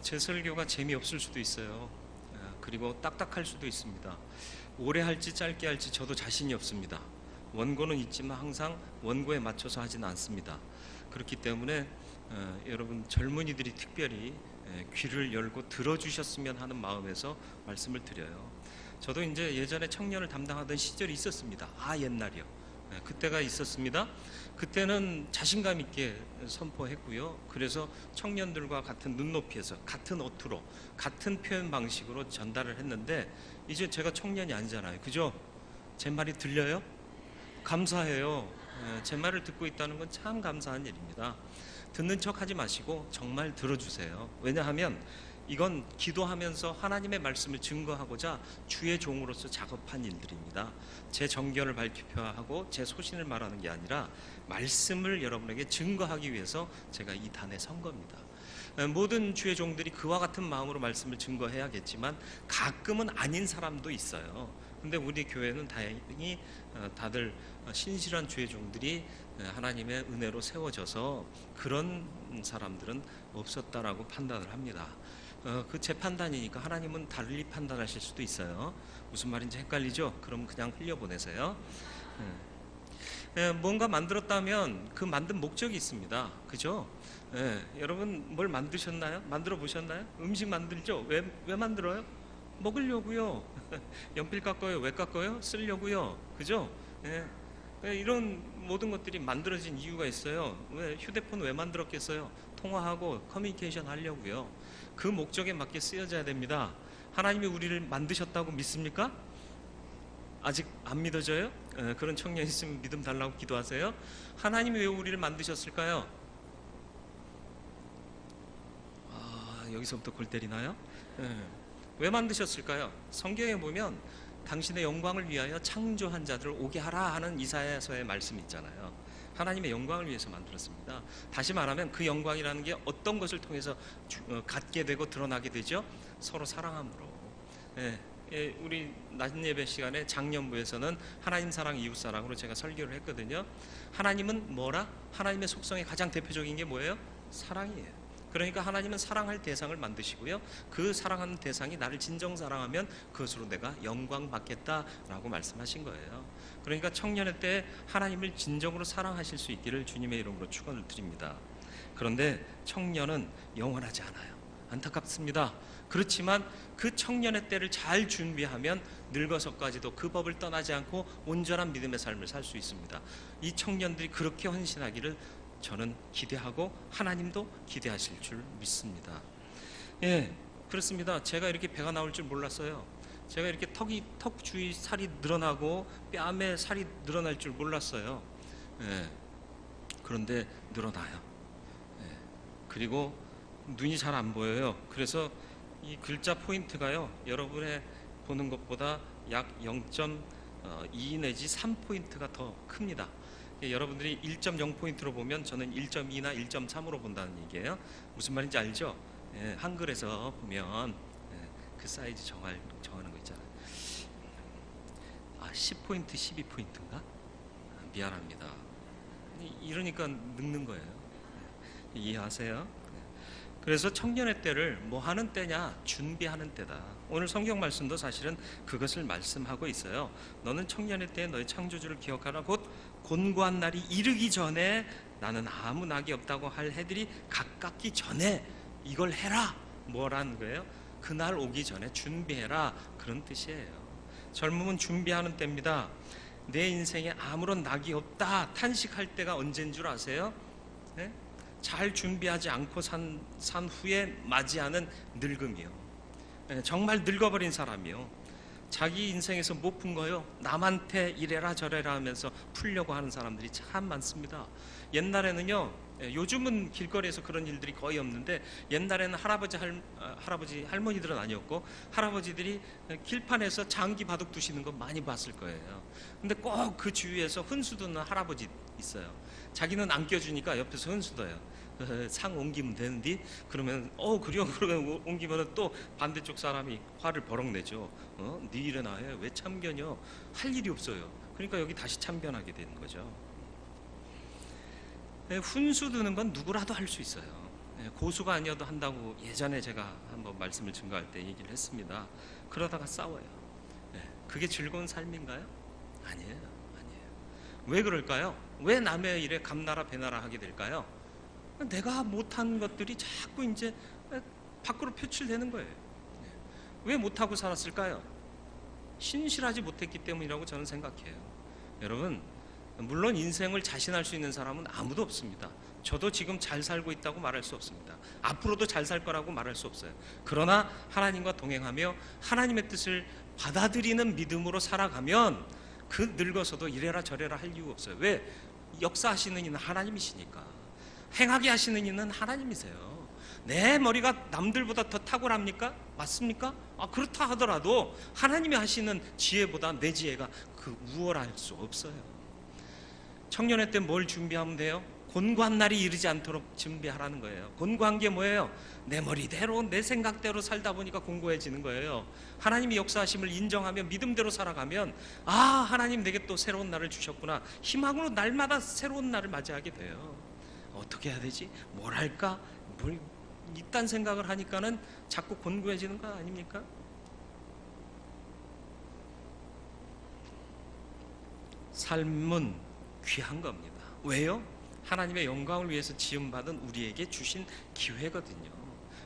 제 설교가 재미없을 수도 있어요. 그리고 딱딱할 수도 있습니다. 오래 할지 짧게 할지 저도 자신이 없습니다. 원고는 있지만 항상 원고에 맞춰서 하지는 않습니다. 그렇기 때문에 여러분 젊은이들이 특별히 귀를 열고 들어주셨으면 하는 마음에서 말씀을 드려요. 저도 이제 예전에 청년을 담당하던 시절이 있었습니다. 옛날이요. 그때가 있었습니다. 그때는 자신감 있게 선포했고요. 그래서 청년들과 같은 눈높이에서 같은 어투로 같은 표현 방식으로 전달을 했는데, 이제 제가 청년이 아니잖아요. 그죠? 제 말이 들려요? 감사해요. 제 말을 듣고 있다는 건 참 감사한 일입니다. 듣는 척 하지 마시고 정말 들어주세요. 왜냐하면 이건 기도하면서 하나님의 말씀을 증거하고자 주의 종으로서 작업한 일들입니다. 제 정견을 발표하고 제 소신을 말하는 게 아니라 말씀을 여러분에게 증거하기 위해서 제가 이 단에 선 겁니다. 모든 주의 종들이 그와 같은 마음으로 말씀을 증거해야겠지만 가끔은 아닌 사람도 있어요. 근데 우리 교회는 다행히 다들 신실한 주의 종들이 하나님의 은혜로 세워져서 그런 사람들은 없었다라고 판단을 합니다. 그 제 판단이니까 하나님은 달리 판단하실 수도 있어요. 무슨 말인지 헷갈리죠? 그럼 그냥 흘려보내세요. 뭔가 만들었다면 그 만든 목적이 있습니다. 그죠? 여러분 뭘 만드셨나요? 만들어 보셨나요? 음식 만들죠? 왜 만들어요? 먹으려고요. 연필 깎아요? 왜 깎아요? 쓰려고요. 그죠? 이런 모든 것들이 만들어진 이유가 있어요. 왜 휴대폰 왜 만들었겠어요? 통화하고 커뮤니케이션 하려고요. 그 목적에 맞게 쓰여져야 됩니다. 하나님이 우리를 만드셨다고 믿습니까? 아직 안 믿어져요? 그런 청년 있으면 믿음 달라고 기도하세요. 하나님이 왜 우리를 만드셨을까요? 여기서부터 골 때리나요? 왜 만드셨을까요? 성경에 보면 당신의 영광을 위하여 창조한 자들을 오게 하라 하는 이사야서의 말씀이 있잖아요. 하나님의 영광을 위해서 만들었습니다. 다시 말하면 그 영광이라는 게 어떤 것을 통해서 갖게 되고 드러나게 되죠? 서로 사랑함으로. 우리 낮은 예배 시간에 장년부에서는 하나님 사랑 이웃 사랑으로 제가 설교를 했거든요. 하나님은 뭐라? 하나님의 속성의 가장 대표적인 게 뭐예요? 사랑이에요. 그러니까 하나님은 사랑할 대상을 만드시고요, 그 사랑하는 대상이 나를 진정 사랑하면 그것으로 내가 영광 받겠다라고 말씀하신 거예요. 그러니까 청년의 때 하나님을 진정으로 사랑하실 수 있기를 주님의 이름으로 축원을 드립니다. 그런데 청년은 영원하지 않아요. 안타깝습니다. 그렇지만 그 청년의 때를 잘 준비하면 늙어서까지도 그 법을 떠나지 않고 온전한 믿음의 삶을 살 수 있습니다. 이 청년들이 그렇게 헌신하기를 저는 기대하고 하나님도 기대하실 줄 믿습니다. 그렇습니다. 제가 이렇게 배가 나올 줄 몰랐어요. 제가 이렇게 턱 주위 살이 늘어나고 뺨에 살이 늘어날 줄 몰랐어요. 그런데 늘어나요. 그리고 눈이 잘 안 보여요. 그래서 이 글자 포인트가요, 여러분의 보는 것보다 약 0.2 내지 3포인트가 더 큽니다. 여러분들이 1.0포인트로 보면 저는 1.2나 1.3으로 본다는 얘기예요. 무슨 말인지 알죠? 한글에서 보면 그 사이즈 정하는 거 있잖아요. 10포인트, 12포인트인가? 미안합니다. 이러니까 늙는 거예요. 이해하세요? 그래서 청년의 때를 뭐 하는 때냐? 준비하는 때다. 오늘 성경 말씀도 사실은 그것을 말씀하고 있어요. 너는 청년의 때에 너의 창조주를 기억하라. 곧 곤고한 날이 이르기 전에, 나는 아무 낙이 없다고 할 해들이 가깝기 전에 이걸 해라. 뭐라는 거예요? 그날 오기 전에 준비해라. 그런 뜻이에요. 젊음은 준비하는 때입니다. 내 인생에 아무런 낙이 없다 탄식할 때가 언제인 줄 아세요? 잘 준비하지 않고 산 후에 맞이하는 늙음이요. 정말 늙어버린 사람이요. 자기 인생에서 못 푼 거요, 남한테 이래라 저래라 하면서 풀려고 하는 사람들이 참 많습니다. 옛날에는요, 요즘은 길거리에서 그런 일들이 거의 없는데, 옛날에는 할아버지 할머니들은 아니었고 할아버지들이 길판에서 장기 바둑 두시는 거 많이 봤을 거예요. 근데 꼭 그 주위에서 흔수 두는 할아버지 있어요. 자기는 안 껴주니까 옆에서 흔수 둬요. 상 옮기면 되는데, 그러면 그래요. 그러면 옮기면 또 반대쪽 사람이 화를 버럭 내죠. 네 일이나 해, 왜 참견여? 할 일이 없어요. 그러니까 여기 다시 참견하게 되는 거죠. 훈수 두는 건 누구라도 할 수 있어요. 고수가 아니어도 한다고 예전에 제가 한번 말씀을 증거할 때 얘기를 했습니다. 그러다가 싸워요. 그게 즐거운 삶인가요? 아니에요. 아니에요. 왜 그럴까요? 왜 남의 일에 감나라 배나라 하게 될까요? 내가 못한 것들이 자꾸 이제 밖으로 표출되는 거예요. 왜 못하고 살았을까요? 신실하지 못했기 때문이라고 저는 생각해요. 여러분, 물론 인생을 자신할 수 있는 사람은 아무도 없습니다. 저도 지금 잘 살고 있다고 말할 수 없습니다. 앞으로도 잘 살 거라고 말할 수 없어요. 그러나 하나님과 동행하며 하나님의 뜻을 받아들이는 믿음으로 살아가면 그 늙어서도 이래라 저래라 할 이유가 없어요. 왜? 역사하시는 이는 하나님이시니까. 행하게 하시는 이는 하나님이세요. 내 머리가 남들보다 더 탁월합니까? 맞습니까? 그렇다 하더라도 하나님이 하시는 지혜보다 내 지혜가 우월할 수 없어요. 청년회 때 뭘 준비하면 돼요? 곤고한 날이 이르지 않도록 준비하라는 거예요. 곤고한 게 뭐예요? 내 머리대로 내 생각대로 살다 보니까 곤고해지는 거예요. 하나님이 역사하심을 인정하며 믿음대로 살아가면 하나님 내게 또 새로운 날을 주셨구나, 희망으로 날마다 새로운 날을 맞이하게 돼요. 어떻게 해야 되지? 뭘 할까? 이딴 생각을 하니까는 자꾸 곤고해지는 거 아닙니까? 삶은 귀한 겁니다. 왜요? 하나님의 영광을 위해서 지음받은 우리에게 주신 기회거든요.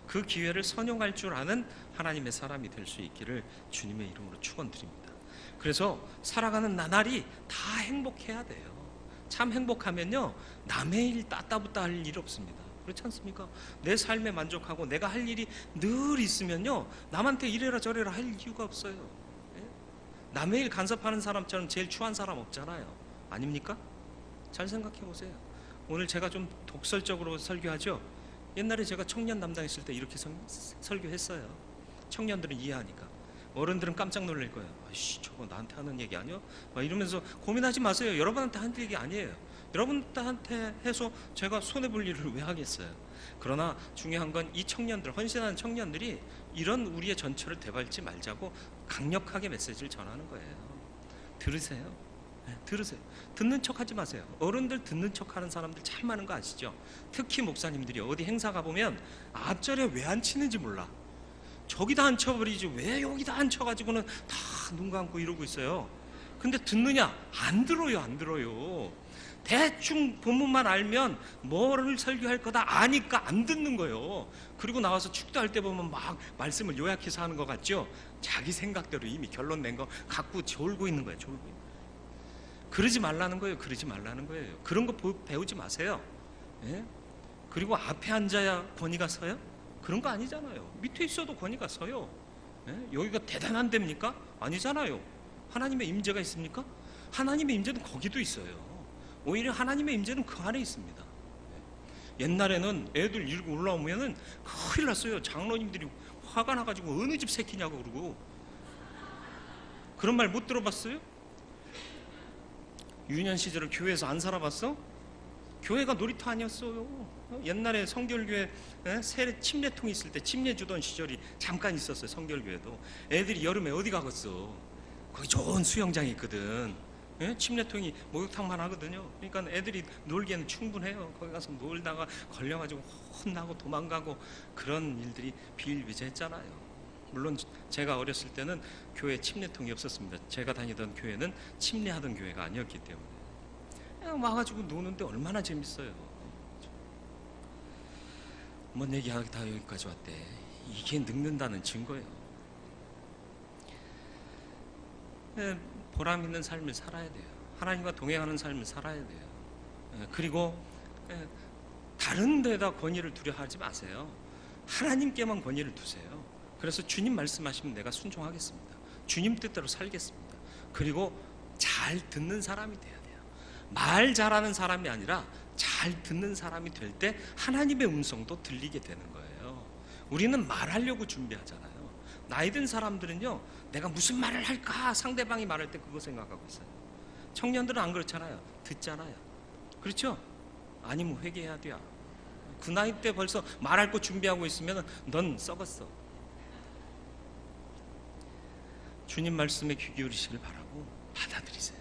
그 기회를 선용할 줄 아는 하나님의 사람이 될 수 있기를 주님의 이름으로 축원드립니다. 그래서 살아가는 나날이 다 행복해야 돼요. 참 행복하면요, 남의 일 따따붙다 할 일 없습니다. 그렇지 않습니까? 내 삶에 만족하고 내가 할 일이 늘 있으면요, 남한테 이래라 저래라 할 이유가 없어요. 남의 일 간섭하는 사람처럼 제일 추한 사람 없잖아요. 아닙니까? 잘 생각해 보세요. 오늘 제가 좀 독설적으로 설교하죠. 옛날에 제가 청년 담당했을 때 이렇게 설교했어요. 청년들은 이해하니까. 어른들은 깜짝 놀랄 거예요. 아이씨, 저거 나한테 하는 얘기 아니야? 막 이러면서 고민하지 마세요. 여러분한테 하는 얘기 아니에요. 여러분한테 해서 제가 손해볼 일을 왜 하겠어요? 그러나 중요한 건 이 청년들, 헌신하는 청년들이 이런 우리의 전철을 되밟지 말자고 강력하게 메시지를 전하는 거예요. 들으세요. 들으세요. 듣는 척 하지 마세요. 어른들 듣는 척 하는 사람들 참 많은 거 아시죠? 특히 목사님들이 어디 행사 가보면 앞자리에 왜 안 치는지 몰라. 저기다 앉혀버리지 왜 여기다 앉혀가지고는 다 눈 감고 이러고 있어요. 근데 듣느냐? 안 들어요. 안 들어요. 대충 본문만 알면 뭐를 설교할 거다 아니까 안 듣는 거예요. 그리고 나와서 축도할 때 보면 막 말씀을 요약해서 하는 것 같죠? 자기 생각대로 이미 결론 낸 거 갖고 졸고 있는 거예요. 졸고 있는 거예요. 그러지 말라는 거예요. 그러지 말라는 거예요. 그런 거 배우지 마세요. 예? 그리고 앞에 앉아야 권위가 서요? 그런 거 아니잖아요. 밑에 있어도 권위가 서요. 예? 여기가 대단한 데입니까? 아니잖아요. 하나님의 임재가 있습니까? 하나님의 임재는 거기도 있어요. 오히려 하나님의 임재는 그 안에 있습니다. 옛날에는 애들 이러고 올라오면은 큰일 났어요. 장로님들이 화가 나가지고 어느 집 새끼냐고 그러고. 그런 말 못 들어봤어요? 유년 시절을 교회에서 안 살아봤어? 교회가 놀이터 아니었어요. 옛날에 성결교회 세례 침례통이 있을 때 침례 주던 시절이 잠깐 있었어요. 성결교회도. 애들이 여름에 어디 가겠어? 거기 좋은 수영장이 있거든. 침례통이 목욕탕만 하거든요. 그러니까 애들이 놀기에는 충분해요. 거기 가서 놀다가 걸려가지고 혼나고 도망가고 그런 일들이 비일비재했잖아요. 물론 제가 어렸을 때는 교회에 침례통이 없었습니다. 제가 다니던 교회는 침례하던 교회가 아니었기 때문에 그냥 와가지고 노는데 얼마나 재밌어요. 뭔 얘기하기 다 여기까지 왔대. 이게 늙는다는 증거예요. 보람 있는 삶을 살아야 돼요. 하나님과 동행하는 삶을 살아야 돼요. 그리고 다른 데다 권위를 두려 하지 마세요. 하나님께만 권위를 두세요. 그래서 주님 말씀하시면 내가 순종하겠습니다. 주님 뜻대로 살겠습니다. 그리고 잘 듣는 사람이 돼야 돼요. 말 잘하는 사람이 아니라 잘 듣는 사람이 될 때 하나님의 음성도 들리게 되는 거예요. 우리는 말하려고 준비하잖아요. 나이 든 사람들은요, 내가 무슨 말을 할까 상대방이 말할 때 그거 생각하고 있어요. 청년들은 안 그렇잖아요. 듣잖아요. 그렇죠? 아니면 회개해야 돼요. 그 나이 때 벌써 말할 거 준비하고 있으면 넌 썩었어. 주님 말씀에 귀 기울이시길 바라고 받아들이세요.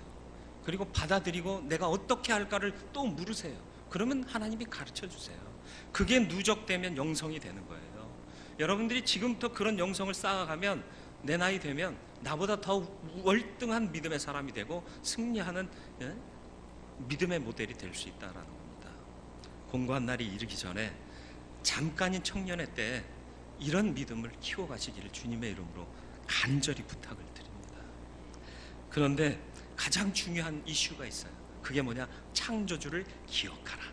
그리고 받아들이고 내가 어떻게 할까를 또 물으세요. 그러면 하나님이 가르쳐 주세요. 그게 누적되면 영성이 되는 거예요. 여러분들이 지금부터 그런 영성을 쌓아가면 내 나이 되면 나보다 더 월등한 믿음의 사람이 되고 승리하는 믿음의 모델이 될 수 있다는 겁니다. 공고한 날이 이르기 전에 잠깐인 청년의 때 이런 믿음을 키워가시기를 주님의 이름으로 간절히 부탁을 드립니다. 그런데 가장 중요한 이슈가 있어요. 그게 뭐냐? 창조주를 기억하라.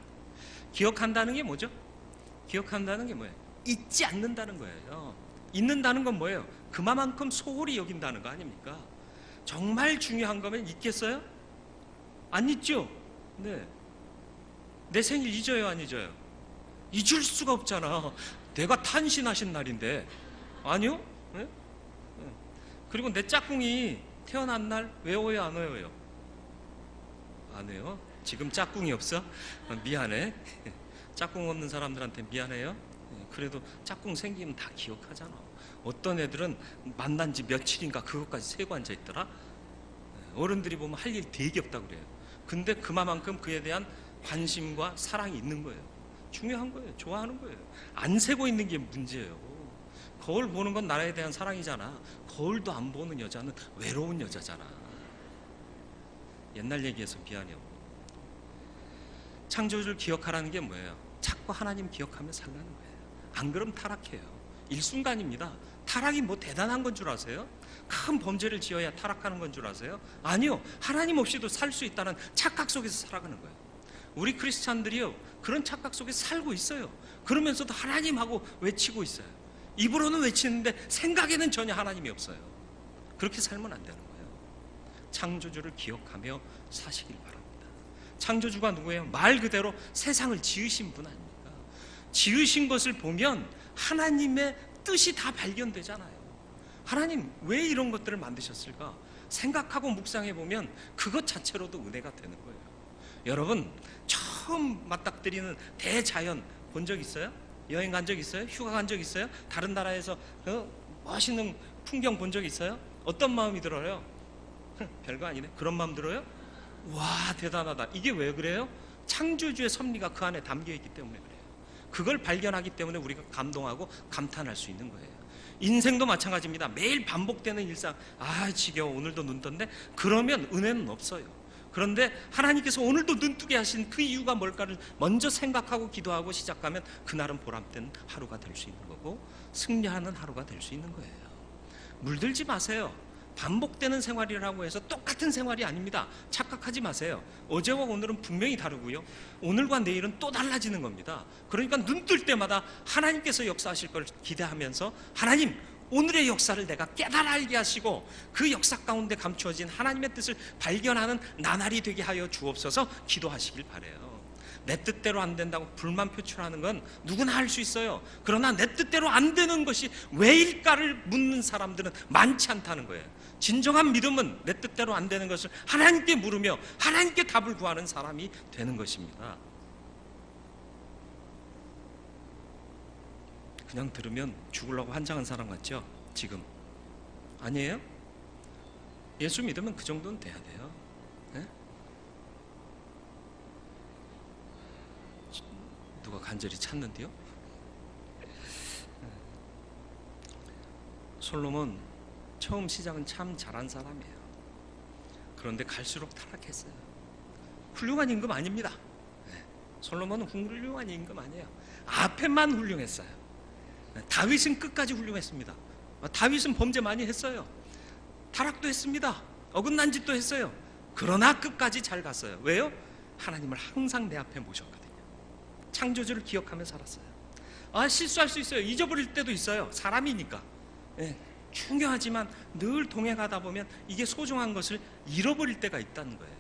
기억한다는 게 뭐죠? 기억한다는 게 뭐예요? 잊지 않는다는 거예요. 잊는다는 건 뭐예요? 그만큼 소홀히 여긴다는 거 아닙니까? 정말 중요한 거면 잊겠어요? 안 잊죠? 네. 내 생일 잊어요, 안 잊어요? 잊을 수가 없잖아. 내가 탄신하신 날인데. 아니요? 네? 네. 그리고 내 짝꿍이 태어난 날 외워요, 안 외워요? 안 해요? 지금 짝꿍이 없어? 미안해. 짝꿍 없는 사람들한테 미안해요. 그래도 짝꿍 생기면 다 기억하잖아. 어떤 애들은 만난 지 며칠인가 그것까지 세고 앉아 있더라. 어른들이 보면 할 일 되게 없다고 그래요. 근데 그만큼 그에 대한 관심과 사랑이 있는 거예요. 중요한 거예요. 좋아하는 거예요. 안 세고 있는 게 문제예요. 거울 보는 건 나라에 대한 사랑이잖아. 거울도 안 보는 여자는 외로운 여자잖아. 옛날 얘기해서 미안해요. 창조주를 기억하라는 게 뭐예요? 자꾸 하나님 기억하며 살라는 거예요. 안 그럼 타락해요. 일순간입니다. 타락이 뭐 대단한 건 줄 아세요? 큰 범죄를 지어야 타락하는 건 줄 아세요? 아니요. 하나님 없이도 살 수 있다는 착각 속에서 살아가는 거예요. 우리 크리스찬들이요, 그런 착각 속에서 살고 있어요. 그러면서도 하나님하고 외치고 있어요. 입으로는 외치는데 생각에는 전혀 하나님이 없어요. 그렇게 살면 안 되는 거예요. 창조주를 기억하며 사시길 바랍니다. 창조주가 누구예요? 말 그대로 세상을 지으신 분 아닙니까? 지으신 것을 보면 하나님의 뜻이 다 발견되잖아요. 하나님 왜 이런 것들을 만드셨을까? 생각하고 묵상해 보면 그것 자체로도 은혜가 되는 거예요. 여러분, 처음 맞닥뜨리는 대자연 본 적 있어요? 여행 간 적 있어요? 휴가 간 적 있어요? 다른 나라에서 멋있는 풍경 본 적 있어요? 어떤 마음이 들어요? 별거 아니네. 그런 마음 들어요? 와, 대단하다. 이게 왜 그래요? 창조주의 섭리가 그 안에 담겨 있기 때문에 그래요. 그걸 발견하기 때문에 우리가 감동하고 감탄할 수 있는 거예요. 인생도 마찬가지입니다. 매일 반복되는 일상, 아 지겨워, 오늘도 눈 떴네. 그러면 은혜는 없어요. 그런데 하나님께서 오늘도 눈 뜨게 하신 그 이유가 뭘까를 먼저 생각하고 기도하고 시작하면 그날은 보람된 하루가 될 수 있는 거고 승리하는 하루가 될 수 있는 거예요. 물들지 마세요. 반복되는 생활이라고 해서 똑같은 생활이 아닙니다. 착각하지 마세요. 어제와 오늘은 분명히 다르고요, 오늘과 내일은 또 달라지는 겁니다. 그러니까 눈 뜰 때마다 하나님께서 역사하실 걸 기대하면서 하나님, 오늘의 역사를 내가 깨달아 알게 하시고 그 역사 가운데 감추어진 하나님의 뜻을 발견하는 나날이 되게 하여 주옵소서 기도하시길 바라요. 내 뜻대로 안 된다고 불만 표출하는 건 누구나 할 수 있어요. 그러나 내 뜻대로 안 되는 것이 왜일까를 묻는 사람들은 많지 않다는 거예요. 진정한 믿음은 내 뜻대로 안 되는 것을 하나님께 물으며 하나님께 답을 구하는 사람이 되는 것입니다. 그냥 들으면 죽으려고 환장한 사람 같죠? 지금 아니에요? 예수 믿으면 그 정도는 돼야 돼요. 네? 누가 간절히 찾는데요? 솔로몬 처음 시작은 참 잘한 사람이에요. 그런데 갈수록 타락했어요. 훌륭한 임금 아닙니다. 솔로몬은 훌륭한 임금 아니에요. 앞에만 훌륭했어요. 다윗은 끝까지 훌륭했습니다. 다윗은 범죄 많이 했어요. 타락도 했습니다. 어긋난 짓도 했어요. 그러나 끝까지 잘 갔어요. 왜요? 하나님을 항상 내 앞에 모셨거든요. 창조주를 기억하며 살았어요. 실수할 수 있어요. 잊어버릴 때도 있어요. 사람이니까. 중요하지만 늘 동행하다 보면 이게 소중한 것을 잃어버릴 때가 있다는 거예요.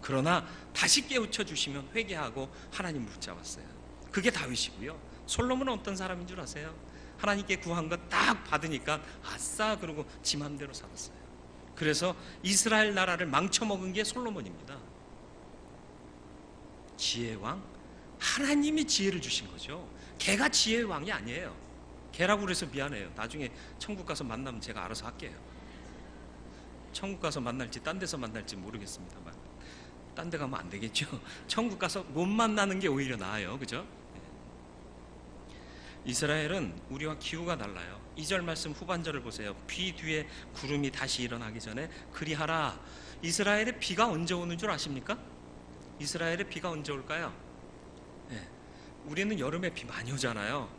그러나 다시 깨우쳐 주시면 회개하고 하나님을 붙잡았어요. 그게 다윗이고요. 솔로몬은 어떤 사람인 줄 아세요? 하나님께 구한 것 딱 받으니까 아싸 그러고 지 맘대로 살았어요. 그래서 이스라엘 나라를 망쳐먹은 게 솔로몬입니다. 지혜의 왕? 하나님이 지혜를 주신 거죠. 걔가 지혜의 왕이 아니에요. 걔라고 그래서 미안해요. 나중에 천국 가서 만나면 제가 알아서 할게요. 천국 가서 만날지 딴 데서 만날지 모르겠습니다만 딴 데 가면 안 되겠죠. 천국 가서 못 만나는 게 오히려 나아요. 그죠? 이스라엘은 우리와 기후가 달라요. 2절 말씀 후반절을 보세요. 비 뒤에 구름이 다시 일어나기 전에 그리하라. 이스라엘의 비가 언제 오는 줄 아십니까? 이스라엘의 비가 언제 올까요? 네. 우리는 여름에 비 많이 오잖아요.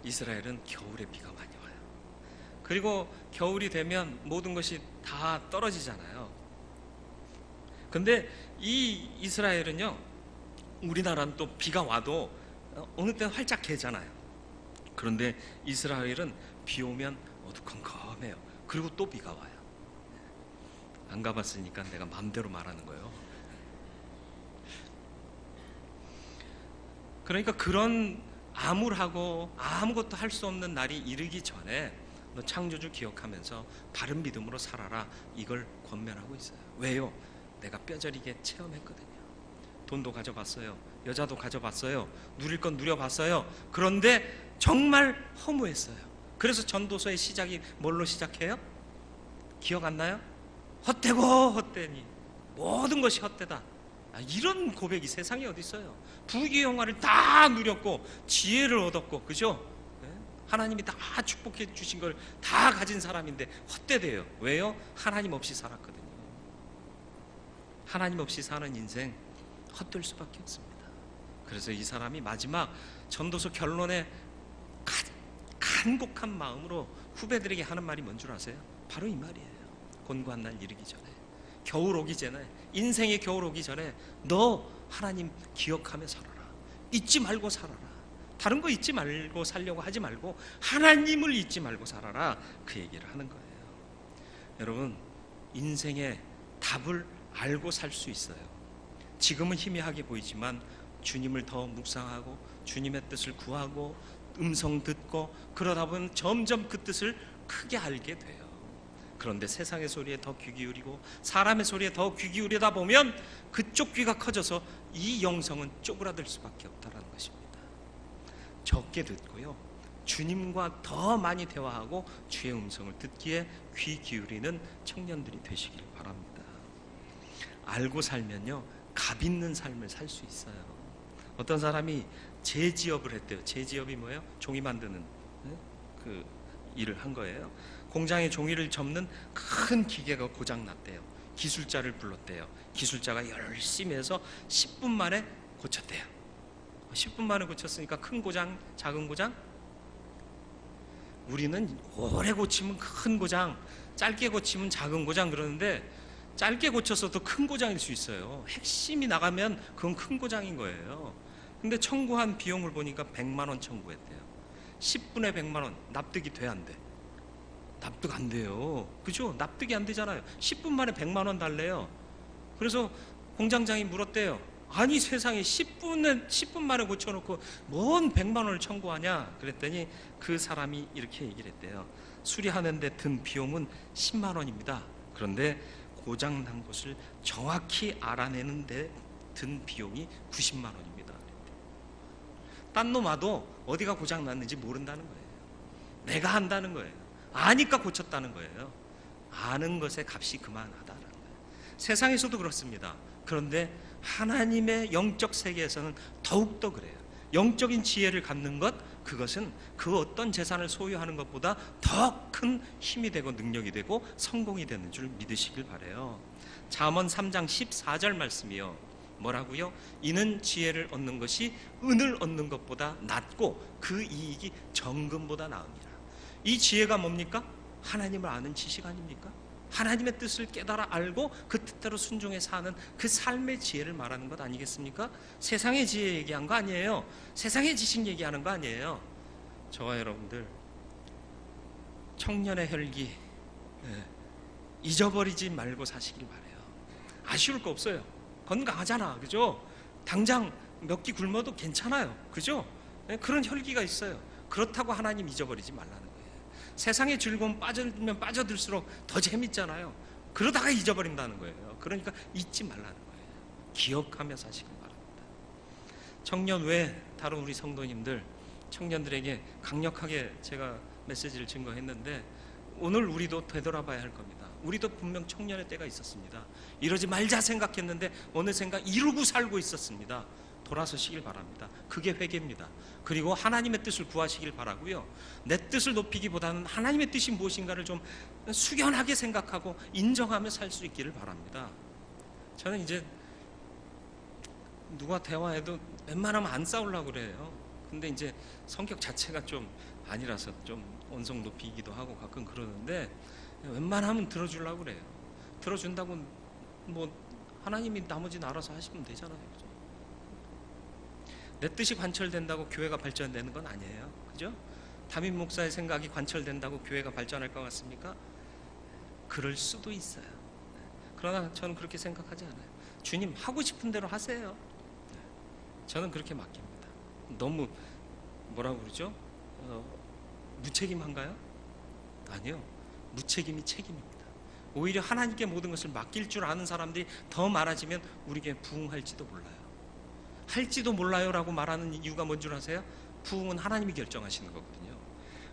이스라엘은 겨울에 비가 많이 와요. 그리고 겨울이 되면 모든 것이 다 떨어지잖아요. 근데 이 이스라엘은요, 우리나라는 또 비가 와도 어느 때는 활짝 개잖아요. 그런데 이스라엘은 비 오면 어두컴컴해요. 그리고 또 비가 와요. 안 가봤으니까 내가 마음대로 말하는 거예요. 그러니까 그런 암울하고 아무것도 할 수 없는 날이 이르기 전에 너 창조주 기억하면서 바른 믿음으로 살아라, 이걸 권면하고 있어요. 왜요? 내가 뼈저리게 체험했거든요. 돈도 가져봤어요. 여자도 가져봤어요. 누릴 건 누려봤어요. 그런데 정말 허무했어요. 그래서 전도서의 시작이 뭘로 시작해요? 기억 안 나요? 헛되고 헛되니 모든 것이 헛되다. 이런 고백이 세상에 어디 있어요? 부귀영화를 다 누렸고 지혜를 얻었고, 그죠? 하나님이 다 축복해 주신 걸 다 가진 사람인데 헛되대요. 왜요? 하나님 없이 살았거든요. 하나님 없이 사는 인생 헛될 수밖에 없습니다. 그래서 이 사람이 마지막 전도서 결론에 간곡한 마음으로 후배들에게 하는 말이 뭔 줄 아세요? 바로 이 말이에요. 곤고한 날 이르기 전에, 겨울 오기 전에, 인생의 겨울 오기 전에 너 하나님 기억하며 살아라. 잊지 말고 살아라. 다른 거 잊지 말고 살려고 하지 말고 하나님을 잊지 말고 살아라, 그 얘기를 하는 거예요. 여러분, 인생의 답을 알고 살 수 있어요. 지금은 희미하게 보이지만 주님을 더 묵상하고 주님의 뜻을 구하고 음성 듣고 그러다 보면 점점 그 뜻을 크게 알게 돼요. 그런데 세상의 소리에 더 귀 기울이고 사람의 소리에 더 귀 기울이다 보면 그쪽 귀가 커져서 이 영성은 쪼그라들 수밖에 없다는 것입니다. 적게 듣고요, 주님과 더 많이 대화하고 주의 음성을 듣기에 귀 기울이는 청년들이 되시길 바랍니다. 알고 살면요, 값 있는 삶을 살 수 있어요. 어떤 사람이 제지업을 했대요. 제지업이 뭐예요? 종이 만드는 그 일을 한 거예요. 공장에 종이를 접는 큰 기계가 고장 났대요. 기술자를 불렀대요. 기술자가 열심히 해서 10분 만에 고쳤대요. 10분 만에 고쳤으니까 큰 고장, 작은 고장? 우리는 오래 고치면 큰 고장, 짧게 고치면 작은 고장 그러는데, 짧게 고쳐서도 큰 고장일 수 있어요. 핵심이 나가면 그건 큰 고장인 거예요. 근데 청구한 비용을 보니까 100만 원 청구했대요. 10분에 100만 원, 납득이 돼 안 돼? 납득 안 돼요. 그죠? 납득이 안 되잖아요. 10분 만에 100만 원 달래요. 그래서 공장장이 물었대요. 아니 세상에 10분 만에 고쳐놓고 뭔 100만 원을 청구하냐? 그랬더니 그 사람이 이렇게 얘기를 했대요. 수리하는데 든 비용은 10만 원입니다. 그런데 고장난 것을 정확히 알아내는데 든 비용이 90만 원입니다. 딴 놈 와도 어디가 고장났는지 모른다는 거예요. 내가 한다는 거예요. 아니까 고쳤다는 거예요. 아는 것의 값이 그만하다는 거예요. 세상에서도 그렇습니다. 그런데 하나님의 영적 세계에서는 더욱더 그래요. 영적인 지혜를 갖는 것, 그것은 그 어떤 재산을 소유하는 것보다 더 큰 힘이 되고 능력이 되고 성공이 되는 줄 믿으시길 바라요. 잠언 3장 14절 말씀이요. 뭐라고요? 이는 지혜를 얻는 것이 은을 얻는 것보다 낫고 그 이익이 정금보다 나으니라. 이 지혜가 뭡니까? 하나님을 아는 지식 아닙니까? 하나님의 뜻을 깨달아 알고 그 뜻대로 순종해 사는 그 삶의 지혜를 말하는 것 아니겠습니까? 세상의 지혜 얘기한 거 아니에요. 세상의 지식 얘기하는 거 아니에요. 저와 여러분들 청년의 혈기 잊어버리지 말고 사시길 바라요. 아쉬울 거 없어요. 건강하잖아, 그죠? 당장 몇 끼 굶어도 괜찮아요, 그죠? 그런 혈기가 있어요. 그렇다고 하나님 잊어버리지 말라는 거예요. 세상의 즐거움 빠져들면 빠져들수록 더 재밌잖아요. 그러다가 잊어버린다는 거예요. 그러니까 잊지 말라는 거예요. 기억하며 사시길 바랍니다. 청년 외에 다른 우리 성도님들, 청년들에게 강력하게 제가 메시지를 증거했는데 오늘 우리도 되돌아봐야 할 겁니다. 우리도 분명 청년의 때가 있었습니다. 이러지 말자 생각했는데 어느샌가 이루고 살고 있었습니다. 돌아서시길 바랍니다. 그게 회개입니다. 그리고 하나님의 뜻을 구하시길 바라고요. 내 뜻을 높이기보다는 하나님의 뜻이 무엇인가를 좀 숙연하게 생각하고 인정하며 살 수 있기를 바랍니다. 저는 이제 누가 대화해도 웬만하면 안 싸우려고 그래요. 근데 이제 성격 자체가 좀 아니라서 좀 언성 높이기도 하고 가끔 그러는데 웬만하면 들어주려고 그래요. 들어준다고 뭐 하나님이 나머지는 알아서 하시면 되잖아요. 그죠? 내 뜻이 관철된다고 교회가 발전되는 건 아니에요. 그죠? 담임 목사의 생각이 관철된다고 교회가 발전할 것 같습니까? 그럴 수도 있어요. 그러나 저는 그렇게 생각하지 않아요. 주님 하고 싶은 대로 하세요. 저는 그렇게 맡깁니다. 너무 뭐라고 그러죠? 무책임한가요? 아니요. 무책임이 책임입니다. 오히려 하나님께 모든 것을 맡길 줄 아는 사람들이 더 많아지면 우리에게 부응할지도 몰라요. 할지도 몰라요라고 말하는 이유가 뭔 줄 아세요? 부응은 하나님이 결정하시는 거거든요.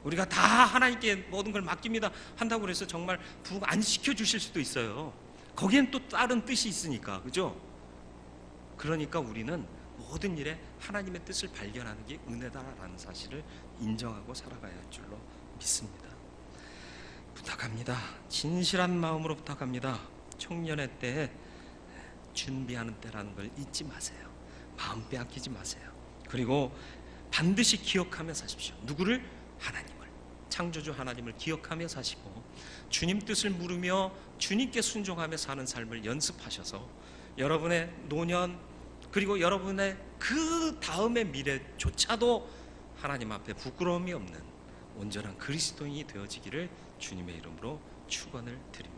우리가 다 하나님께 모든 걸 맡깁니다 한다고 해서 정말 부응 안 시켜주실 수도 있어요. 거기엔 또 다른 뜻이 있으니까. 그죠? 그러니까 우리는 모든 일에 하나님의 뜻을 발견하는 게 은혜다라는 사실을 인정하고 살아가야 할 줄로 믿습니다. 부탁합니다. 진실한 마음으로 부탁합니다. 청년의 때에 준비하는 때라는 걸 잊지 마세요. 마음 빼앗기지 마세요. 그리고 반드시 기억하며 사십시오. 누구를? 하나님을. 창조주 하나님을 기억하며 사시고 주님 뜻을 물으며 주님께 순종하며 사는 삶을 연습하셔서 여러분의 노년 그리고 여러분의 그 다음의 미래조차도 하나님 앞에 부끄러움이 없는 온전한 그리스도인이 되어지기를 주님의 이름으로 축원을 드립니다.